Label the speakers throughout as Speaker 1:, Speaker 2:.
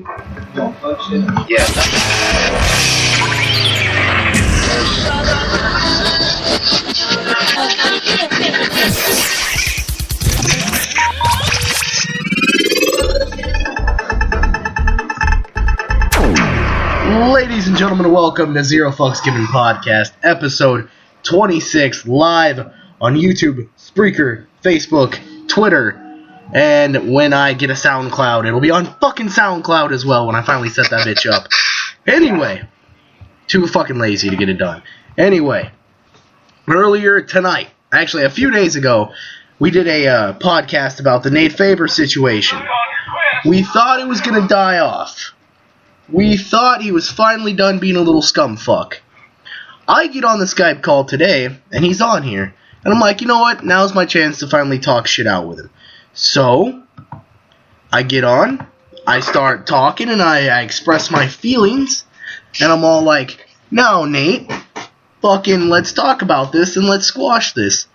Speaker 1: Yeah.
Speaker 2: Ladies and gentlemen, welcome to Zero Fucks Given Podcast, episode 26, live on YouTube, Spreaker, Facebook, Twitter, and when I get a SoundCloud, it'll be on fucking SoundCloud as well when I finally set that bitch up. Anyway, too fucking lazy to get it done. Anyway, earlier tonight, actually a few days ago, we did a podcast about the Nate Faber situation. We thought it was going to die off. We thought he was finally done being a little scumfuck. I get on the Skype call today, and he's on here. And I'm like, you know what? Now's my chance to finally talk shit out with him. So, I get on, I start talking, and I express my feelings. And I'm all like, no, Nate, fucking let's talk about this and let's squash this.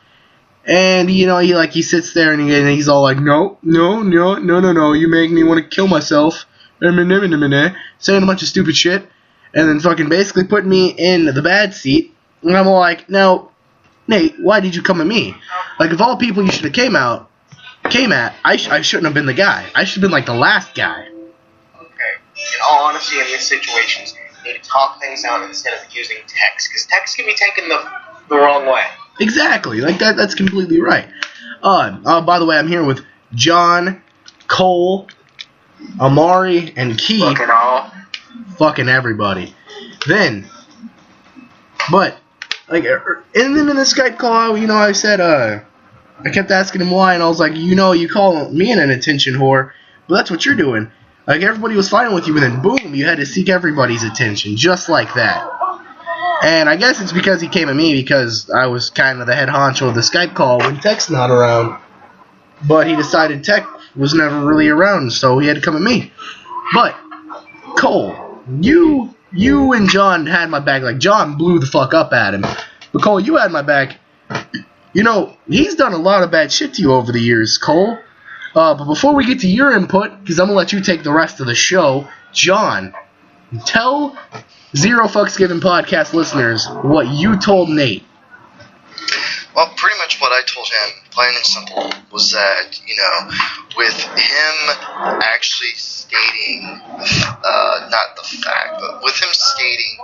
Speaker 2: And, you know, he sits there and he's all like, no, you make me want to kill myself. Saying a bunch of stupid shit, and then fucking basically putting me in the bad seat. And I'm all like, now, Nate, why did you come at me? Like, of all people you should have came at, I shouldn't have been the guy. I should have been like the last guy.
Speaker 1: Okay. In all honesty, in these situations, you need to talk things out instead of using text, because text can be taken the wrong way.
Speaker 2: Exactly. Like that's completely right. By the way, I'm here with John, Cole, Amari, and Keith. Fucking everybody. But, like, and then in the Skype call, you know, I said, I kept asking him why, and I was like, you know, you call me an attention whore, but that's what you're doing. Like, everybody was fighting with you, and then boom, you had to seek everybody's attention, just like that. And I guess it's because he came at me, because I was kind of the head honcho of the Skype call when Tech's not around. But he decided Tech was never really around, so he had to come at me. But, Cole, you and John had my back. Like, John blew the fuck up at him. But, Cole, you had my back. You know, he's done a lot of bad shit to you over the years, Cole. But before we get to your input, because I'm going to let you take the rest of the show, John, tell Zero Fucks Given podcast listeners what you told Nate.
Speaker 3: Well, pretty much what I told him, plain and simple, was that, you know, with him actually stating, not the fact, but with him stating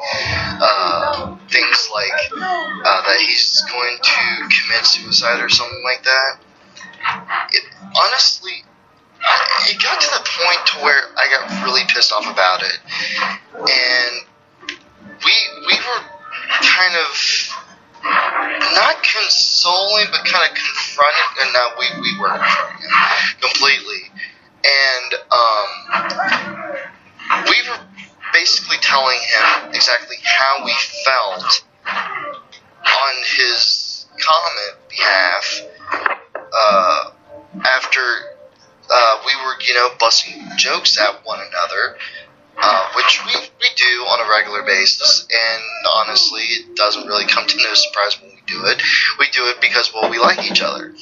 Speaker 3: things like that he's going to commit suicide or something like that, honestly, it got to the point to where I got really pissed off about it. And we were kind of not consoling, but kind of confronting, and now we were confronting him completely. And we were basically telling him exactly how we felt on his comment behalf after we were, you know, busting jokes at one another. Which we do on a regular basis, and honestly, it doesn't really come to no surprise when we do it. We do it because, well, we like each other.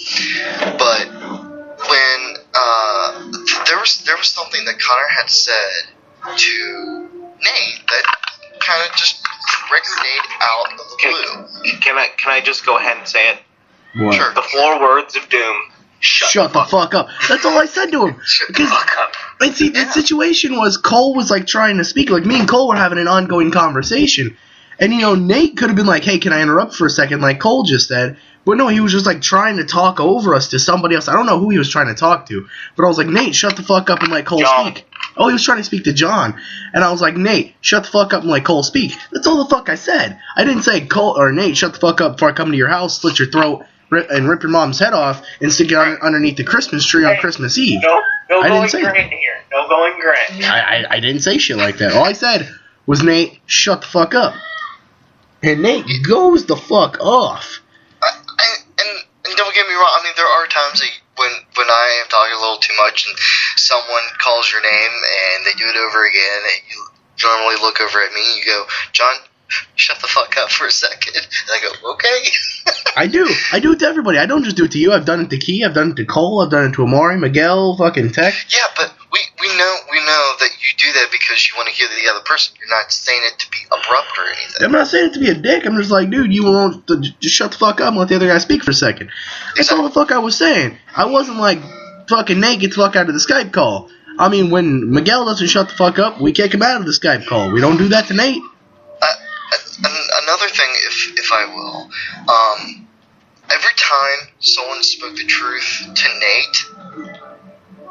Speaker 3: But when there was something that Connor had said to Nate that kind of just triggered Nate out of the blue.
Speaker 1: Can I just go ahead and say it?
Speaker 2: What?
Speaker 1: Sure. The 4 words of doom.
Speaker 2: Shut the fuck up. That's all I said to him.
Speaker 1: Shut the fuck up.
Speaker 2: And see, the situation was Cole was, like, trying to speak. Like, me and Cole were having an ongoing conversation. And, you know, Nate could have been like, hey, can I interrupt for a second, like Cole just said. But no, he was just, like, trying to talk over us to somebody else. I don't know who he was trying to talk to. But I was like, Nate, shut the fuck up and let Cole speak. Oh, he was trying to speak to John. And I was like, Nate, shut the fuck up and let Cole speak. That's all the fuck I said. I didn't say, Cole or Nate, shut the fuck up before I come to your house, slit your throat, and rip your mom's head off and stick it underneath the Christmas tree on Christmas Eve.
Speaker 1: No
Speaker 2: I
Speaker 1: going
Speaker 2: didn't say
Speaker 1: grant here. No going grant.
Speaker 2: I didn't say shit like that. All I said was, Nate, shut the fuck up. And Nate goes the fuck off.
Speaker 3: And don't get me wrong, I mean, there are times that when I am talking a little too much and someone calls your name and they do it over again, and you normally look over at me and you go, John, shut the fuck up for a second. And I go, okay.
Speaker 2: I do it to everybody. I don't just do it to you. I've done it to Key. I've done it to Cole. I've done it to Amari, Miguel, fucking Tech.
Speaker 3: Yeah, but we know that you do that because you want to hear the other person. You're not saying it to be abrupt or anything.
Speaker 2: I'm not saying it to be a dick. I'm just like, dude, you won't just shut the fuck up and let the other guy speak for a second. That's all the fuck I was saying. I wasn't like, fucking Nate, get the fuck out of the Skype call. I mean, when Miguel doesn't shut the fuck up, we kick him out of the Skype call. We don't do that to Nate.
Speaker 3: Another thing, if I will, every time someone spoke the truth to Nate,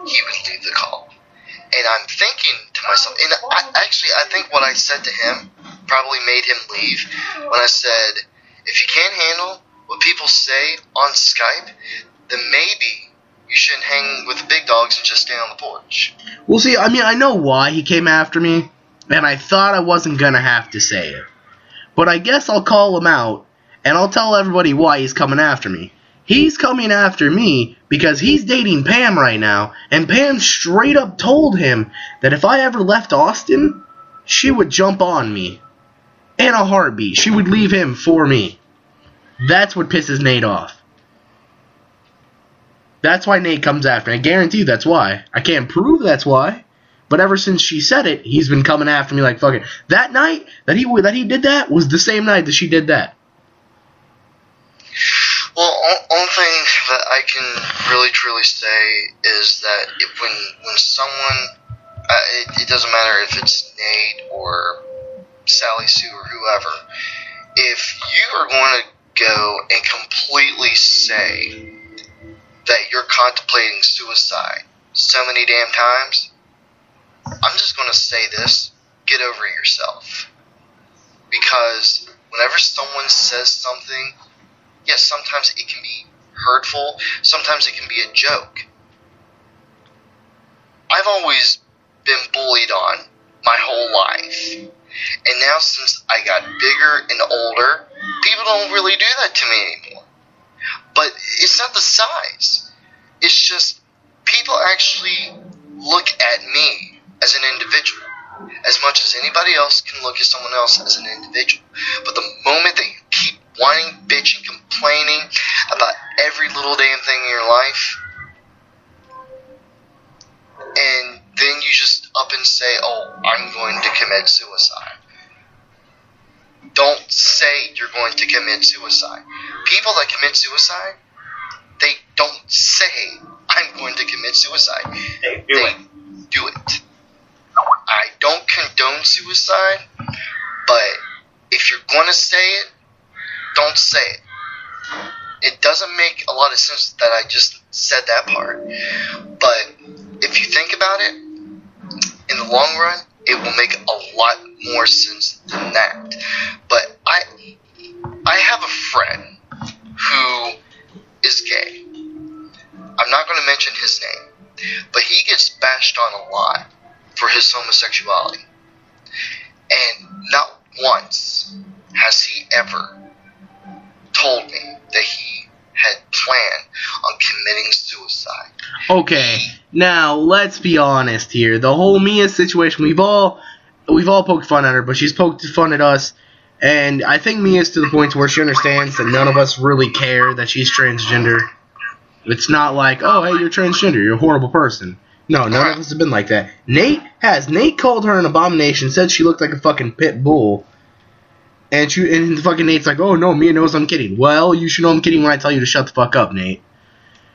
Speaker 3: he would leave the call. And I'm thinking to myself, and I think what I said to him probably made him leave when I said, if you can't handle what people say on Skype, then maybe you shouldn't hang with the big dogs and just stay on the porch.
Speaker 2: Well, see, I mean, I know why he came after me, and I thought I wasn't going to have to say it. But I guess I'll call him out, and I'll tell everybody why he's coming after me. He's coming after me because he's dating Pam right now, and Pam straight up told him that if I ever left Austin, she would jump on me. In a heartbeat. She would leave him for me. That's what pisses Nate off. That's why Nate comes after me. I guarantee you that's why. I can't prove that's why. But ever since she said it, he's been coming after me like fucking. That night that he did that was the same night that she did that.
Speaker 3: Well, only thing that I can really truly say is that when someone, it doesn't matter if it's Nate or Sally Sue or whoever, if you are going to go and completely say that you're contemplating suicide so many damn times, I'm just going to say this, get over yourself. Because whenever someone says something, yes, sometimes it can be hurtful, sometimes it can be a joke. I've always been bullied on my whole life. And now since I got bigger and older, people don't really do that to me anymore. But it's not the size. It's just people actually look at me as an individual as much as anybody else can look at someone else as an individual. But the moment that you keep whining, bitching, complaining about every little damn thing in your life, and then you just up and say, oh, I'm going to commit suicide. Don't say you're going to commit suicide. People that commit suicide, they don't say, I'm going to commit suicide.
Speaker 1: They do it.
Speaker 3: I don't condone suicide, but if you're going to say it, don't say it. It doesn't make a lot of sense that I just said that part. But if you think about it, in the long run, it will make a lot more sense than that. But I have a friend who is gay. I'm not going to mention his name, but he gets bashed on a lot for his homosexuality. And not once has he ever told me that he had planned on committing suicide.
Speaker 2: Okay, now let's be honest here. The whole Mia situation, we've all poked fun at her, but she's poked fun at us. And I think Mia's to the point where she understands that none of us really care that she's transgender. It's not like, oh, hey, you're transgender, you're a horrible person. No, none of us have been like that. Nate has. Nate called her an abomination, said she looked like a fucking pit bull. And fucking Nate's like, oh, no, Mia knows I'm kidding. Well, you should know I'm kidding when I tell you to shut the fuck up, Nate.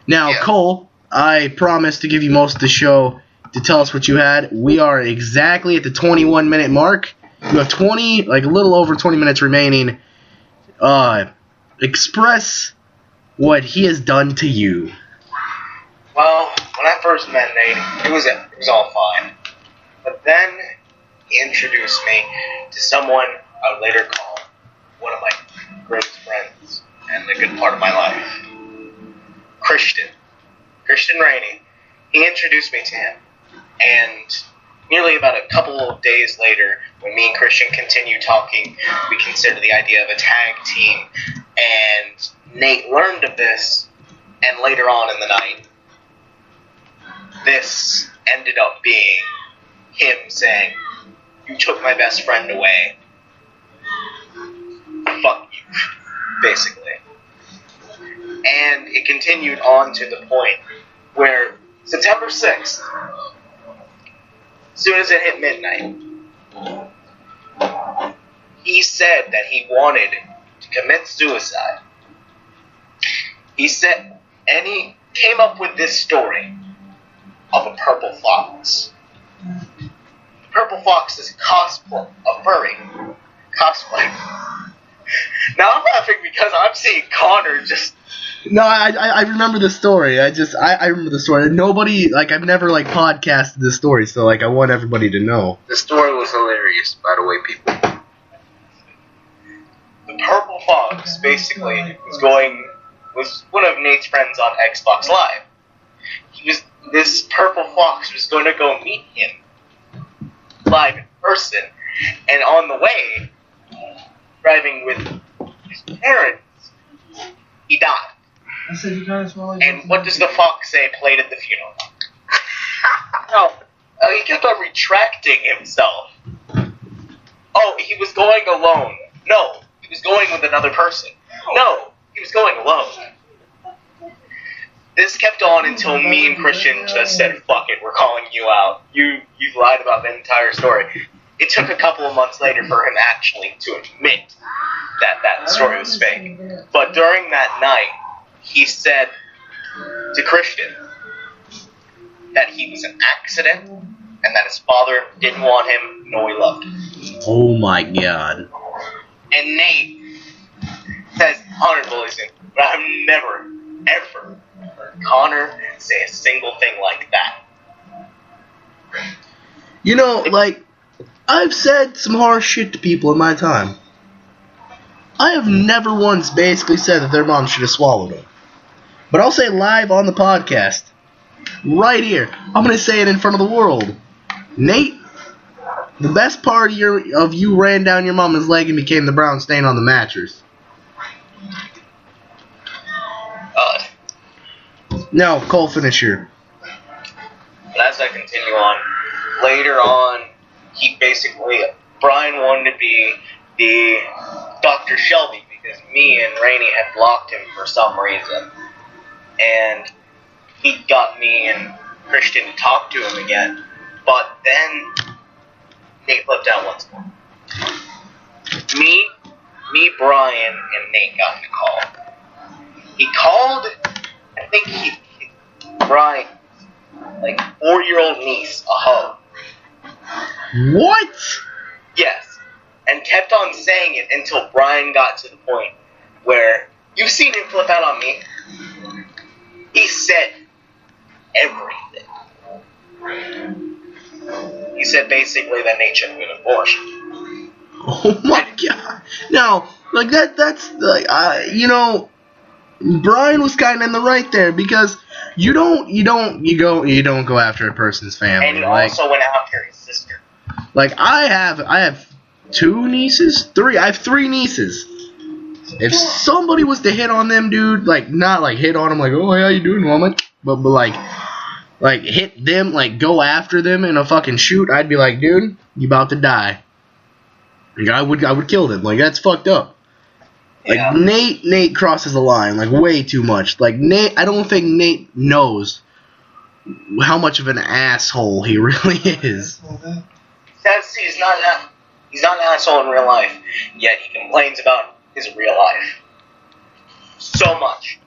Speaker 2: Now, yeah. Cole, I promised to give you most of the show to tell us what you had. We are exactly at the 21-minute mark. You have a little over 20 minutes remaining. Express what he has done to you.
Speaker 1: Well, when I first met Nate, it was all fine. But then he introduced me to someone I would later call one of my greatest friends and the good part of my life. Christian Rainey. He introduced me to him. And nearly about a couple of days later, when me and Christian continued talking, we considered the idea of a tag team. And Nate learned of this, and later on in the night, this ended up being him saying, "You took my best friend away. basically. And it continued on to the point where September 6th, as soon as it hit midnight, he said that he wanted to commit suicide. He said, and he came up with this story of a purple fox. Purple fox is a furry cosplay. Now I'm laughing because I'm seeing Connor just...
Speaker 2: No, I remember the story. I remember the story. Nobody, like, I've never, like, podcasted this story, so, like, I want everybody to know.
Speaker 4: The story was hilarious, by the way, people.
Speaker 1: The purple fox basically was one of Nate's friends on Xbox Live. This purple fox was going to go meet him live in person, and on the way, driving with his parents, he died. And what does the fox say played at the funeral? No, he kept on retracting himself. Oh, he was going alone. No, he was going with another person. No, he was going alone. This kept on until me and Christian just said, fuck it, we're calling you out. You've lied about the entire story. It took a couple of months later for him actually to admit that story was fake. But during that night, he said to Christian that he was an accident and that his father didn't want him, nor he loved him.
Speaker 2: Oh my god.
Speaker 1: And Nate says, Connor bullies him, but I've never, ever heard Connor say a single thing like that.
Speaker 2: You know, like, I've said some harsh shit to people in my time. I have never once basically said that their mom should have swallowed them. But I'll say live on the podcast, right here, I'm going to say it in front of the world. Nate, the best part of you ran down your mama's leg and became the brown stain on the mattress. No, Cole, finish here.
Speaker 1: But as I continue on, later on, Brian wanted to be the Dr. Shelby because me and Rainey had blocked him for some reason. And he got me and Christian to talk to him again. But then Nate flipped out once more. Me, Brian, and Nate got in a call. He called, I think Brian's, like, 4-year-old niece a hug.
Speaker 2: What?
Speaker 1: Yes. And kept on saying it until Brian got to the point where, you've seen him flip out on me. He said everything. He said basically that Nate shouldn't have been abortion.
Speaker 2: Oh my god. Now, like, that's, like, you know, Brian was kind of in the right there because you don't go after a person's family.
Speaker 1: And he also went after his sister.
Speaker 2: Like, I have 2 nieces? 3. I have 3 nieces. If somebody was to hit on them, dude, like, not like hit on them like, oh, hey, how you doing, mama? But like hit them, like, go after them in a fucking shoot, I'd be like, dude, you about to die. Like, I would kill them. Like, that's fucked up. Like, yeah. Nate crosses the line, like, way too much. Like, I don't think Nate knows how much of an asshole he really is.
Speaker 1: He's not an asshole in real life, yet he complains about his real life so much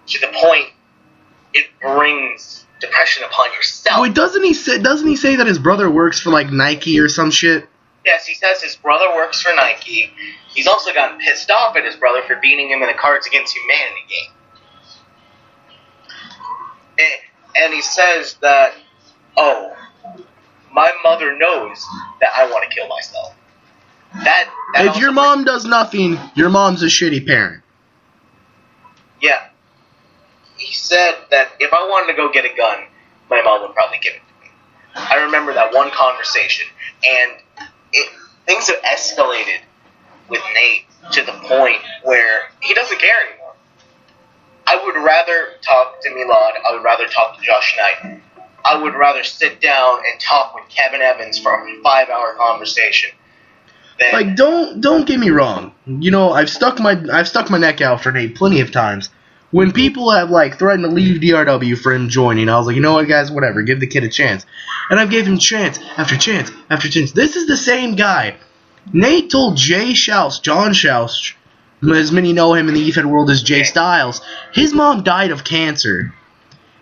Speaker 1: to the point it brings depression upon yourself.
Speaker 2: Wait, doesn't he say that his brother works for, like, Nike or some shit?
Speaker 1: Yes, he says his brother works for Nike. He's also gotten pissed off at his brother for beating him in the Cards Against Humanity game. And he says that, oh, my mother knows that I want to kill myself. That
Speaker 2: if your mom does nothing, your mom's a shitty parent.
Speaker 1: Yeah. He said that if I wanted to go get a gun, my mom would probably give it to me. I remember that one conversation, and things have escalated with Nate to the point where he doesn't care anymore. I would rather talk to Milad. I would rather talk to Josh Knight. I would rather sit down and talk with Kevin Evans for a 5-hour conversation. then
Speaker 2: Like, don't get me wrong. You know, I've stuck my neck out for Nate plenty of times. When people have, like, threatened to leave DRW for him joining, I was like, you know what, guys, whatever, give the kid a chance. And I've gave him chance after chance after chance. This is the same guy. Nate told Jay Shouse, John Shouse, as many know him in the EFED world as Jay Styles, his mom died of cancer.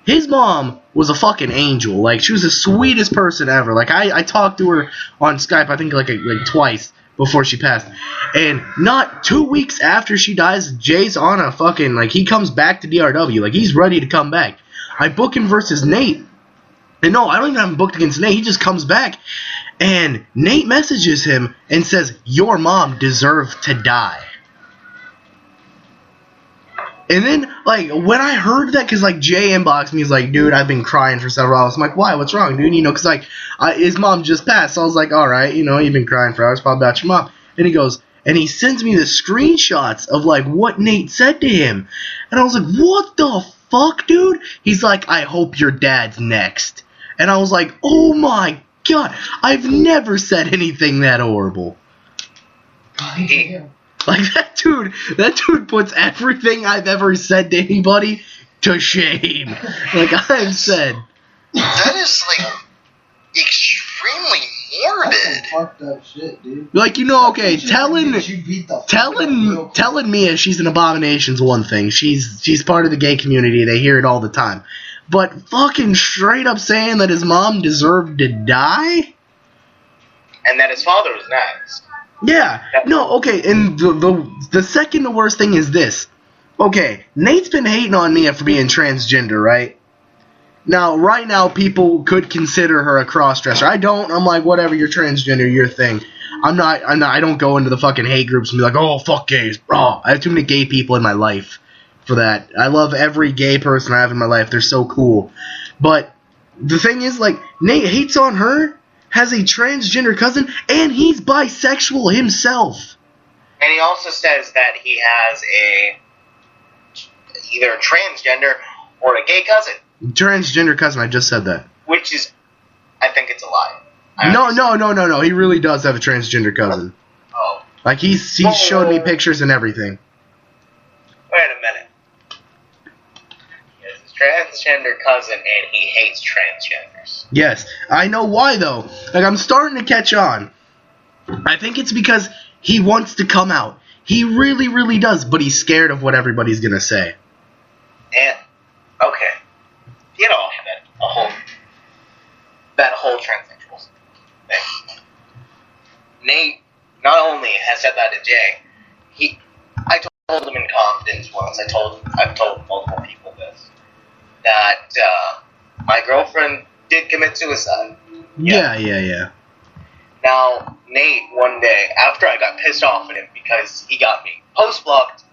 Speaker 2: His mom was a fucking angel. Like, she was the sweetest person ever. Like, I talked to her on Skype, I think, like twice before she passed. And not 2 weeks after she dies, Jay's on a fucking, like, he comes back to DRW. Like, he's ready to come back. I book him versus Nate. And no, I don't even have him booked against Nate. He just comes back. And Nate messages him and says, your mom deserved to die. And then, like, when I heard that, because, like, Jay inboxed me, he's like, dude, I've been crying for several hours. I'm like, why? What's wrong, dude? You know, because, like, his mom just passed. So I was like, all right, you know, you've been crying for hours, probably about your mom. And he goes, and he sends me the screenshots of, like, what Nate said to him. And I was like, what the fuck, dude? He's like, I hope your dad's next. And I was like, oh my God, I've never said anything that horrible. Like, that dude puts everything I've ever said to anybody to shame. Like, I've said.
Speaker 3: That is, like, extremely morbid.
Speaker 5: Fucked up shit, dude.
Speaker 2: Like, you know, okay, telling Mia she's an abomination's one thing. She's part of the gay community. They hear it all the time. But fucking straight up saying that his mom deserved to die?
Speaker 1: and that his father was next.
Speaker 2: Yeah. No, okay, and the second to worst thing is this. Okay, Nate's been hating on Mia for being transgender, right? Now, right now, people could consider her a cross-dresser. I don't. I'm like, whatever, you're transgender, your thing. I don't go into the fucking hate groups and be like, oh, fuck gays. Oh, I have too many gay people in my life for that. I love every gay person I have in my life. They're so cool. But the thing is, like, Nate hates on her, has a transgender cousin, and he's bisexual himself.
Speaker 1: And he also says that he has either a transgender or a gay cousin.
Speaker 2: Transgender cousin, I just said that.
Speaker 1: Which is, I think it's a lie.
Speaker 2: No. He really does have a transgender cousin.
Speaker 1: Oh.
Speaker 2: Like, he's showed me pictures and everything.
Speaker 1: Wait a minute. He has a transgender cousin and he hates transgenders.
Speaker 2: Yes. I know why, though. Like, I'm starting to catch on. I think it's because he wants to come out. He really, really does, but he's scared of what everybody's going to say.
Speaker 1: And, okay. You know, that whole transsexual thing. Nate not only has said that to Jay, I told him in confidence once, I've told multiple people this, that my girlfriend did commit suicide.
Speaker 2: Yeah.
Speaker 1: Now, Nate, one day, after I got pissed off at him because he got me post-blocked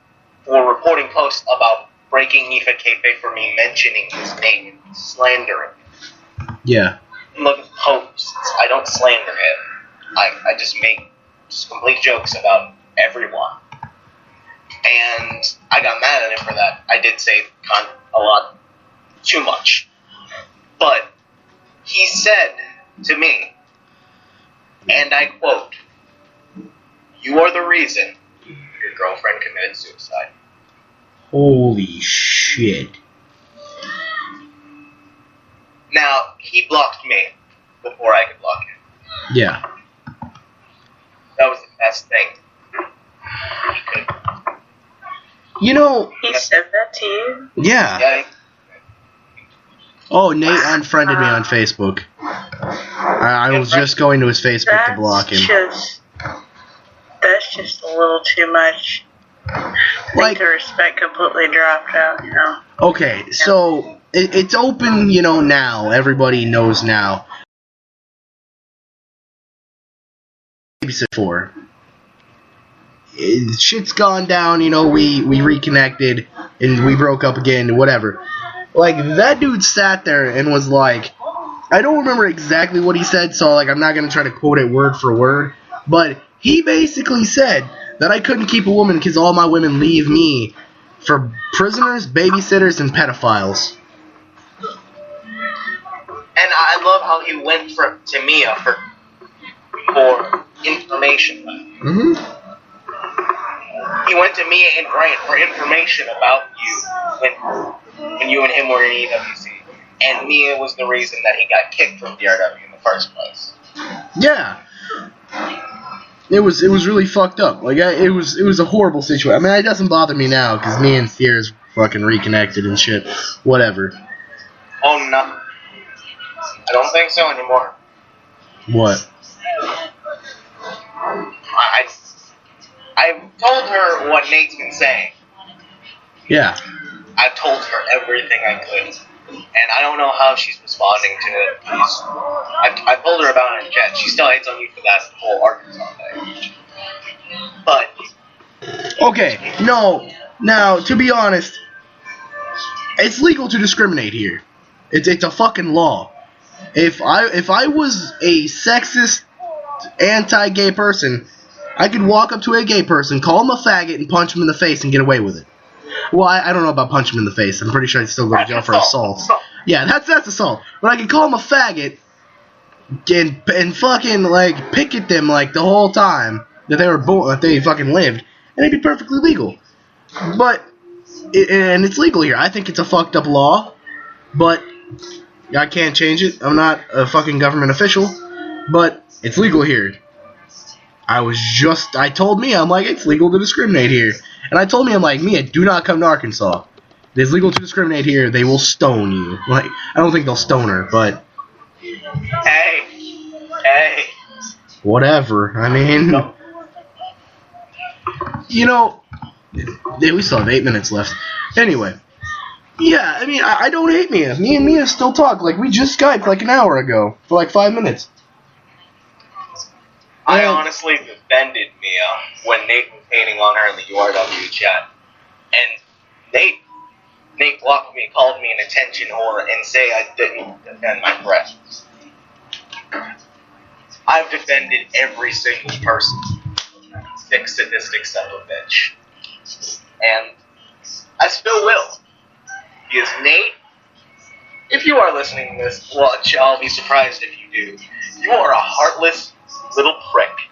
Speaker 1: for reporting posts about breaking Nifed kayfabe for me mentioning his name and slandering him.
Speaker 2: Yeah.
Speaker 1: Look at the posts. I don't slander him. I just make complete jokes about everyone. And I got mad at him for that. I did say a lot too much. But he said to me, and I quote, "You are the reason your girlfriend committed suicide."
Speaker 2: Holy shit.
Speaker 1: Now, he blocked me before I could block him.
Speaker 2: Yeah.
Speaker 1: That was the best thing he could have done.
Speaker 2: You know...
Speaker 6: He said that to you?
Speaker 2: Yeah. Oh, Nate unfriended me on Facebook. I was just going to his Facebook to block him.
Speaker 6: That's just a little too much. I think the respect completely dropped out, you know.
Speaker 2: Okay, so it's open, you know, now. Everybody knows now. For shit's gone down, you know, we reconnected and we broke up again, whatever. Like, that dude sat there and was like, I don't remember exactly what he said, so like I'm not gonna try to quote it word for word, but he basically said that I couldn't keep a woman because all my women leave me for prisoners, babysitters, and pedophiles.
Speaker 1: And I love how he went to Mia for information.
Speaker 2: Mm-hmm.
Speaker 1: He went to Mia and Grant for information about you when you and him were in EWC. And Mia was the reason that he got kicked from DRW in the first place.
Speaker 2: Yeah. It was really fucked up. Like, it was a horrible situation. I mean, it doesn't bother me now, because me and Sierra's fucking reconnected and shit. Whatever.
Speaker 1: Oh, no. I don't think so anymore.
Speaker 2: What?
Speaker 1: I told her what Nate's been saying.
Speaker 2: Yeah.
Speaker 1: I've told her everything I could. And I don't know how she's responding to it. I told her about it in chat. She still hates on you for that whole Arkansas thing. But...
Speaker 2: Okay, no. Now, to be honest, it's legal to discriminate here. It's a fucking law. If I was a sexist, anti-gay person, I could walk up to a gay person, call him a faggot, and punch him in the face and get away with it. Well, I don't know about punch him in the face. I'm pretty sure I'd still go to jail for assault. Yeah, that's assault. But I could call him a faggot and fucking, like, picket them, like, the whole time that they were born, that they fucking lived, and it'd be perfectly legal. But, and it's legal here. I think it's a fucked up law, but I can't change it. I'm not a fucking government official, but it's legal here. I told Mia, I'm like, it's legal to discriminate here. And I told Mia, I'm like, Mia, do not come to Arkansas. It is legal to discriminate here. They will stone you. Like, I don't think they'll stone her, but...
Speaker 1: Hey.
Speaker 2: Whatever. I mean...
Speaker 1: No.
Speaker 2: You know... We still have 8 minutes left. Anyway. Yeah, I mean, I don't hate Mia. Me and Mia still talk. Like, we just Skyped like an hour ago. For like 5 minutes.
Speaker 1: I honestly defended Mia when Nate was hating on her in the URW chat. And Nate blocked me, called me an attention whore, and say I didn't defend my friends. I've defended every single person. Sick, sadistic son of a bitch. And I still will. Because Nate, if you are listening to this, watch, I'll be surprised if you do. You are a heartless little prick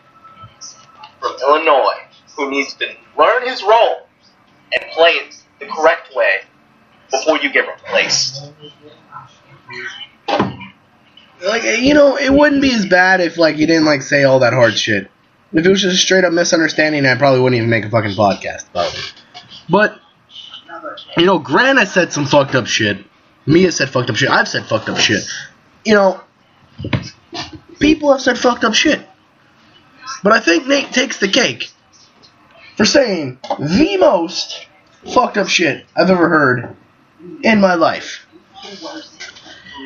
Speaker 1: from Illinois who needs to learn his role and play it the correct way before you get replaced.
Speaker 2: Like, you know, it wouldn't be as bad if, like, you didn't, like, say all that hard shit. If it was just a straight up misunderstanding, I probably wouldn't even make a fucking podcast about it. But, you know, Grant has said some fucked up shit. Mia said fucked up shit. I've said fucked up shit. You know, people have said fucked up shit. But I think Nate takes the cake for saying the most fucked up shit I've ever heard in my life.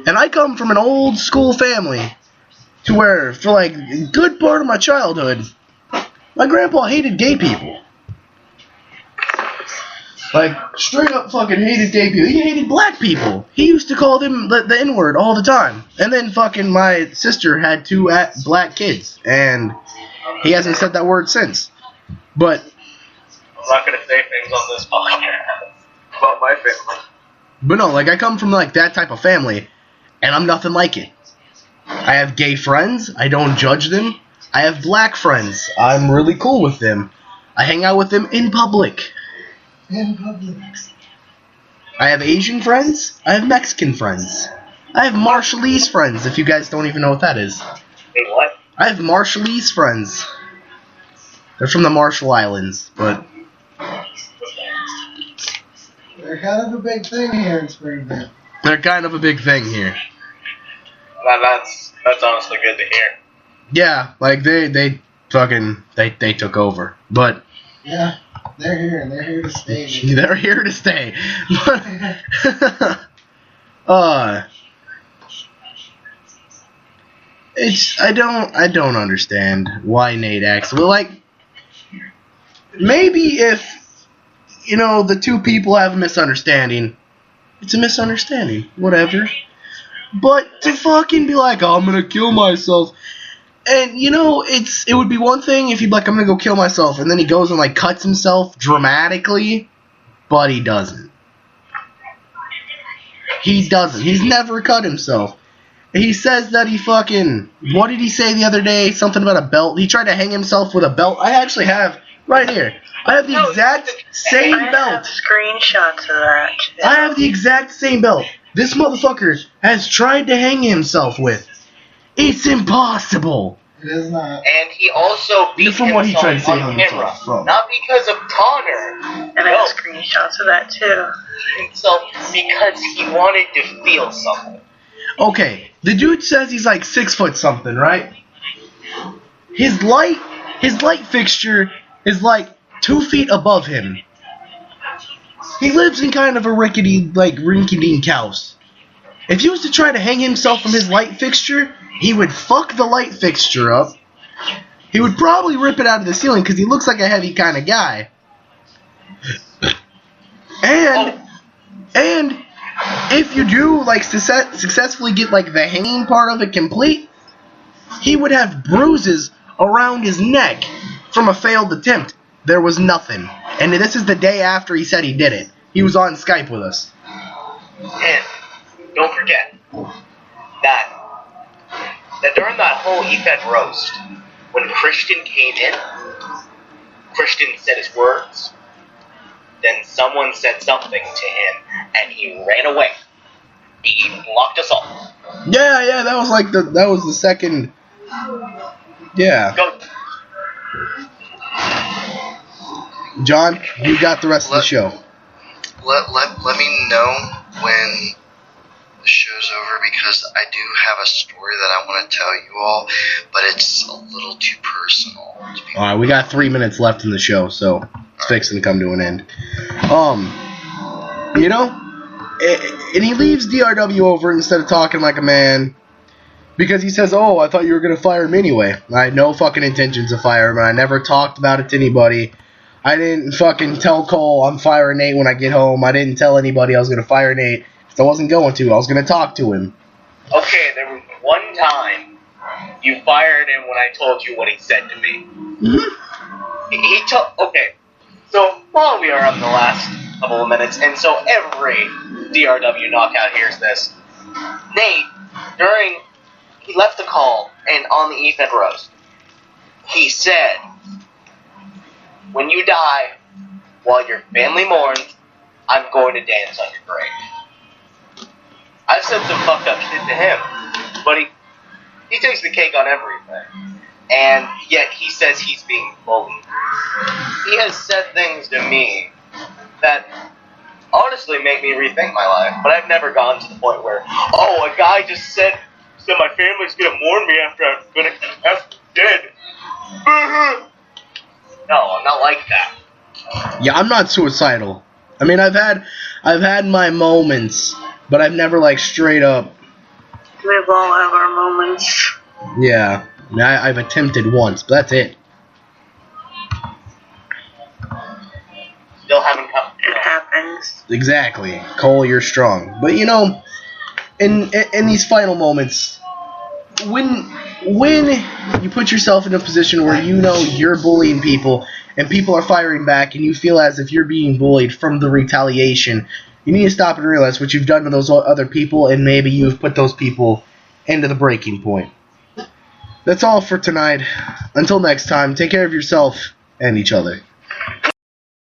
Speaker 2: And I come from an old school family to where, for like a good part of my childhood, my grandpa hated gay people. Like, straight up fucking hated gay people. He hated black people. He used to call them the N-word all the time. And then fucking my sister had 2 black kids. And he hasn't said that word since. But
Speaker 1: I'm not going to say things on this podcast about my family.
Speaker 2: But no, like, I come from like that type of family, and I'm nothing like it. I have gay friends. I don't judge them. I have black friends. I'm really cool with them. I hang out with them in public. I have Asian friends. I have Mexican friends. I have Marshallese friends, if you guys don't even know what that is.
Speaker 1: Hey, what?
Speaker 2: I have Marshallese friends. They're from the Marshall Islands, but...
Speaker 5: They're kind of a big thing here in Springfield.
Speaker 2: They're kind of a big thing here.
Speaker 1: That's honestly good to hear.
Speaker 2: Yeah, like, they took over. But...
Speaker 5: Yeah. They're here, and they're here to stay.
Speaker 2: They're here to stay. I don't understand why Nate acts. Well, like, maybe if, you know, the 2 people have a misunderstanding, it's a misunderstanding. Whatever. But to fucking be like, oh, I'm gonna kill myself. And, you know, it would be one thing if he'd be like, I'm gonna go kill myself, and then he goes and, like, cuts himself dramatically, but he doesn't. He doesn't. He's never cut himself. he says that he fucking... What did he say the other day? Something about a belt. He tried to hang himself with a belt. I actually have, right here. I have the exact same
Speaker 6: I
Speaker 2: belt.
Speaker 6: have screenshots of that.
Speaker 2: I have the exact same belt this motherfucker has tried to hang himself with. It's impossible.
Speaker 5: It is not.
Speaker 1: And he also beat
Speaker 2: From what he tried to say
Speaker 1: on
Speaker 2: on
Speaker 1: camera.
Speaker 2: himself, from.
Speaker 1: Not because of Connor.
Speaker 6: And I have screenshots of that too.
Speaker 1: Himself because he wanted to feel something.
Speaker 2: Okay, the dude says he's like 6 foot something, right? His light fixture is like 2 feet above him. He lives in kind of a rinky-dink house. If he was to try to hang himself from his light fixture, he would fuck the light fixture up. He would probably rip it out of the ceiling because he looks like a heavy kind of guy. And if you do like successfully get like the hanging part of it complete, he would have bruises around his neck from a failed attempt. There was nothing. And this is the day after he said he did it. He was on Skype with us.
Speaker 1: And don't forget that during that whole EFED roast, when Christian came in, Christian said his words, then someone said something to him, and he ran away. He blocked us all.
Speaker 2: Yeah, that was the second. Yeah.
Speaker 1: Go.
Speaker 2: John, you got the rest of the show.
Speaker 3: Let me know when the show's over because I do have a story that I want to tell you all, but it's a little too personal.
Speaker 2: Alright, we got 3 minutes left in the show, so it's fixing to come to an end. You know, and he leaves DRW over instead of talking like a man because he says, oh, I thought you were going to fire him anyway. I had no fucking intentions of firing him. I never talked about it to anybody. I didn't fucking tell Cole I'm firing Nate when I get home. I didn't tell anybody I was going to fire Nate. I wasn't going to. I was going to talk to him.
Speaker 1: Okay, there was one time you fired him when I told you what he said to me.
Speaker 2: Mm-hmm.
Speaker 1: Okay, so while we are on the last couple of minutes, and so every DRW knockout hears this, Nate, he left the call, and on the EFED roast, he said, when you die, while your family mourns, I'm going to dance on your grave. I've said some fucked up shit to him, but he takes the cake on everything. And yet he says he's being bullied. He has said things to me that honestly make me rethink my life, but I've never gone to the point where, oh, a guy just said my family's gonna mourn me after I'm dead. No, I'm not like that.
Speaker 2: Yeah, I'm not suicidal. I mean, I've had my moments, but I've never like straight up.
Speaker 6: We've all have our moments.
Speaker 2: Yeah, I mean, I've attempted once, but that's it.
Speaker 1: Still haven't come.
Speaker 6: It happens.
Speaker 2: Exactly, Cole, you're strong. But you know, in these final moments, when you put yourself in a position where you know you're bullying people and people are firing back and you feel as if you're being bullied from the retaliation, you need to stop and realize what you've done to those other people and maybe you've put those people into the breaking point. That's all for tonight. Until next time, take care of yourself and each other.